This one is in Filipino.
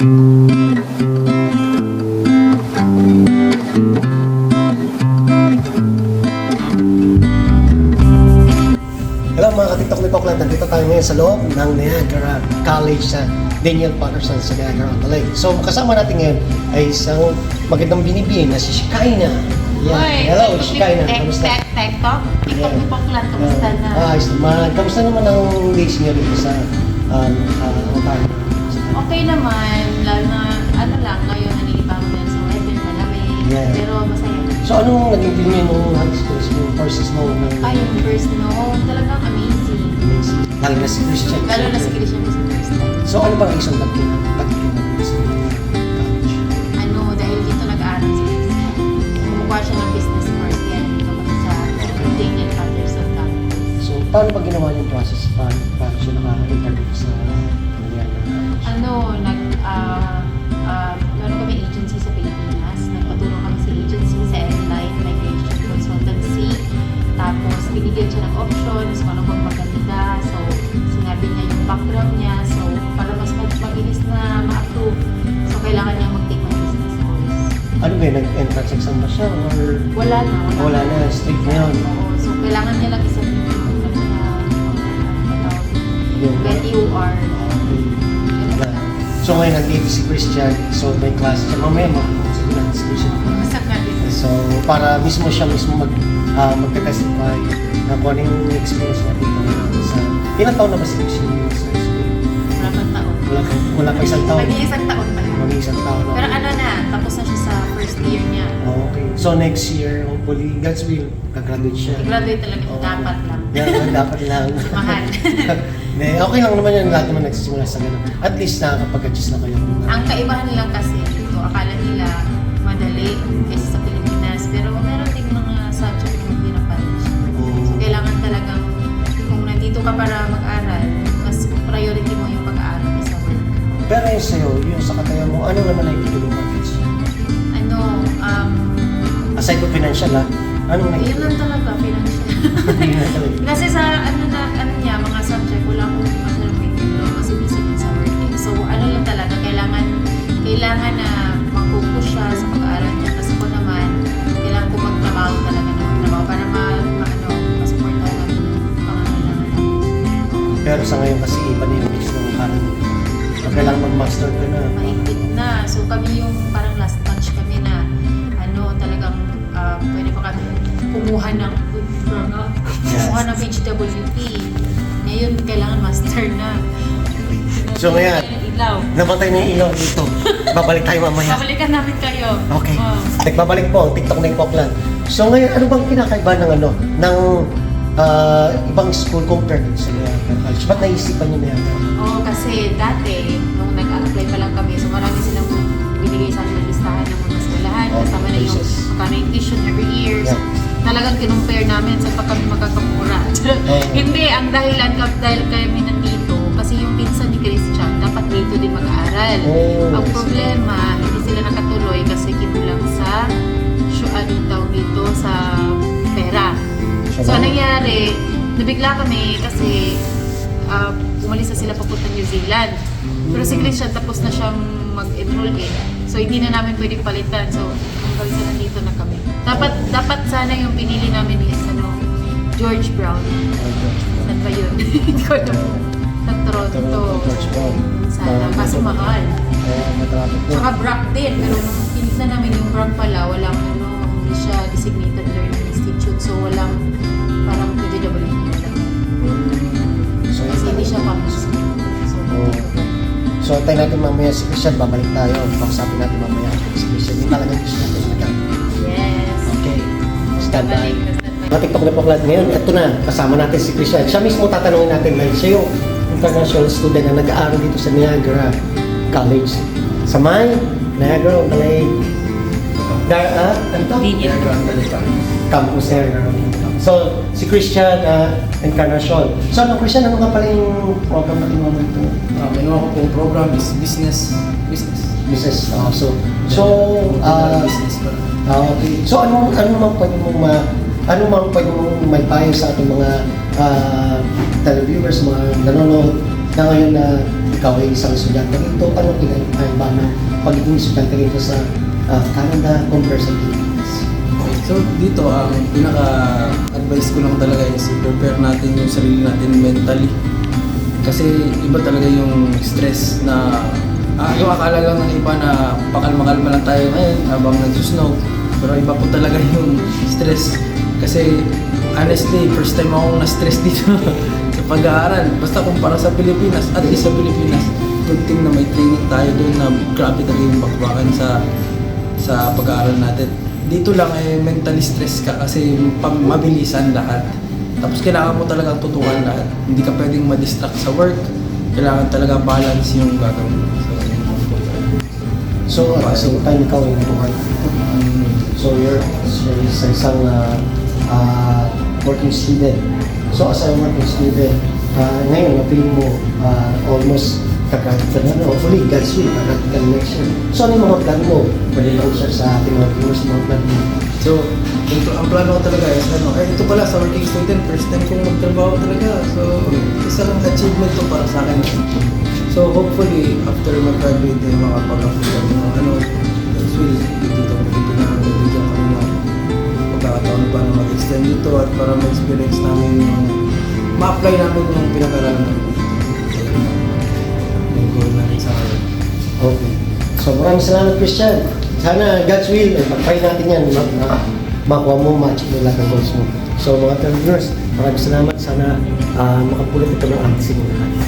Hello mga ka-TikTok ni Poklan, nandito tayo ngayon sa loob ng Niagara College sa Daniel Patterson sa Niagara on the Lake. So kasama natin ngayon ay isang magandang binibini na si Shikaina. Oy, Hello Shikaina, kamusta? TikTok ni Poklan, kamusta na? Ayos naman. Kamusta naman ang days niyo dito sa Ontario? Okay naman, lalo na ano lang, ngayon nanilibago na sa weather, malamig, Yeah. pero masaya. So anong naging feeling niyo nung high school, yung first snow ng Ay, yung first snow, talagang amazing. lalo na si Christian? Lalo na si Christian sa first time. So ano ba ang isang pagkikinig sa college? Ano, dahil dito nag-aaral si Christian. Kumukuha siya ng business course, kaya dito kami sa Daniel Patterson Campus. So paano ba ginawa yung process? Paano siya naka-interview sa Niagara? Ano, meron kami agency sa Pilipinas. Nagpatulong kami sa agency sa Airline Migration Consultancy. Tapos, binigyan siya ng options kung ano bang maganda. So, sinabi niya yung background niya. So, para mas mabilis na ma-approve. So, kailangan niya mag-take ng business course. Ano ba yun? Nag-entrance exam ba siya? Or Wala na. wala na? Straight na yun? Oo. So, kailangan niya lang isang when you are So ngayon nandito si Christian, so may class siya. Mamaya makakasagin natin si Christian. masak na din. So para mismo siya magte-testify na kung ano yung experience niya dito sa... Ilang taon na ba si Christian sa school? Wala pang taon. Wala pa isang taon? Mag-iisang taon pa lang. Mag-iisang taon. Pero ano na, tapos na siya sa first year niya. Okay. So next year, hopefully, God's will, gagraduate siya. I-graduate talaga, Oo. dapat lang. Yeah, dapat lang. Mahal. Okay lang naman yun, lahat naman nagsisimula sa ganun. At least nakakapag-adjust na kayo. Ang kaibahan lang kasi dito, akala nila madali kaysa sa Pilipinas. Pero meron ding mga subject na hindi na-punish. So kailangan talagang, kung nandito ka para mag-aral, mas priority mo yung pag-aaral kaysa work. Pero yung sa'yo, yung sa katayo mo, ano naman ay tutulungan kids? Ano, Aside from financial anong yun lang talaga, financial. Kasi sa ano niya, mga subject, wala akong masyadong may pero kasi busy din sa working. So ano lang talaga, kailangan na mag-focus siya sa pag-aaral niya. Kasi ko naman, kailangan ko magtrabaho talaga na magtrabaho para masuportahan namin yung pangangailangan namin. Pero sa ngayon kasi iba na yung mix ng parang pag kailangan mag-master ka na. Mahigpit na. So kami yung parang last batch kami na talagang pwede pa kami kumuha ng HWP. Ngayon, kailangan master na. So ngayon, Ilaw. nabatay na yung ilaw dito. Babalik tayo mamaya. Babalikan namin kayo. Okay. Oh. Nagbabalik po ang TikTok na Poklan. So ngayon, ano bang kinakaiba ng ibang school compared sa Niagara College? Ba't naisipan niyo na yan? Oo, kasi dati, nung nag-apply pa lang kami, so marami silang binigay sa amin ng listahan ng mga eskwelahan. Kasama na yung magkano yung tuition every year. So, talagang kinumpare namin sa pa kami magkakamura. Hindi, ang dahilan dahil kami nandito, kasi yung pinsan ni Christian, dapat dito din mag-aaral. Ang problema, hindi sila nakatuloy kasi kinulang sa, dito, sa pera. So, anong nangyari, nabigla kami kasi umalis na sila papunta New Zealand. Pero si Christian tapos na siyang mag-enroll So, hindi na namin pwedeng palitan. So, hanggang sa nandito na kami. Dapat sana yung pinili namin is George Brown. Saan ba yun? Hindi ko alam. Sa Toronto. George Brown. Sana. Kaso mahal. Saka Brock din. Pero nung pinignan namin yung Brock pala, walang hindi siya designated learning institute. So, walang parang PGWP. So, Kasi hindi siya public school. So, tayo natin mamaya si Christian, babalik tayo. Pakasapin natin mamaya si Christian. Yung talagang gusto natin magkakaroon. Yes. Okay. Stand by. Babalik. Mga TikTok na Poklan ngayon, ito na, kasama natin si Christian. Siya mismo tatanungin natin dahil siya yung international student na nag-aaral dito sa Niagara College. Sa may Niagara on the Lake. Ano to? Niagara on the Lake. Campus Niagara. So, si Christian Encarnacion. So, Christian, ano nga pala yung program na kinuha mo ito? Kinuha ko pong program is business. Business. Business pala. Okay. So, ano mang pwede mong may payo sa ating mga televiewers, mga nanonood Na ngayon na ikaw ay isang estudyante rito, ano ba na pagiging estudyante rito sa Canada compared sa Pilipinas? Okay, so dito ang pinaka-advice ko lang talaga is prepare natin yung sarili natin mentally. Kasi iba talaga yung stress na yung akala lang ng iba na pakalma-kalma lang tayo ngayon habang nagsusnow. Pero iba po talaga yung stress. Kasi honestly, first time akong na-stress dito sa pag-aaral. Basta kumpara sa Pilipinas, at least sa Pilipinas, good thing na may training tayo doon na grabe talaga yung bakbakan sa pag-aaral natin. Dito lang mentally stress ka kasi mabilisan lahat. Tapos kailangan mo talagang tutukan lahat. Hindi ka pwedeng ma-distract sa work. Kailangan talaga balance yung gagawin mo. So, at the same time, ikaw ay nag-work. So, you're sa isang working student. So, as a working student, ngayon, napili mo almost kagraduate ka na. Hopefully, God's will, kagraduate ka next year. So, ano yung mga plan mo? Pwede lang siya sa ating mga viewers, mga plan mo. So, ang plano ko talaga is ito pala sa working student, first time kong magtrabaho talaga. So, isang achievement to para sa akin. So, hopefully, after mag-graduate din, makapag-apply kami ng God's will, dito na bibigyan kami ng pagkakataon paano mag-extend dito at para ma-experience namin yung ma-apply namin yung pinag-aralan namin dito. Yung goal namin sa akin. Okay. So, maraming salamat, Christian. Sana God's will, pag-try natin yan, makuha mo, ma-achieve mo lahat ng goals mo. So, mga viewers, maraming salamat. Sana makapulit ito ng ating lahat.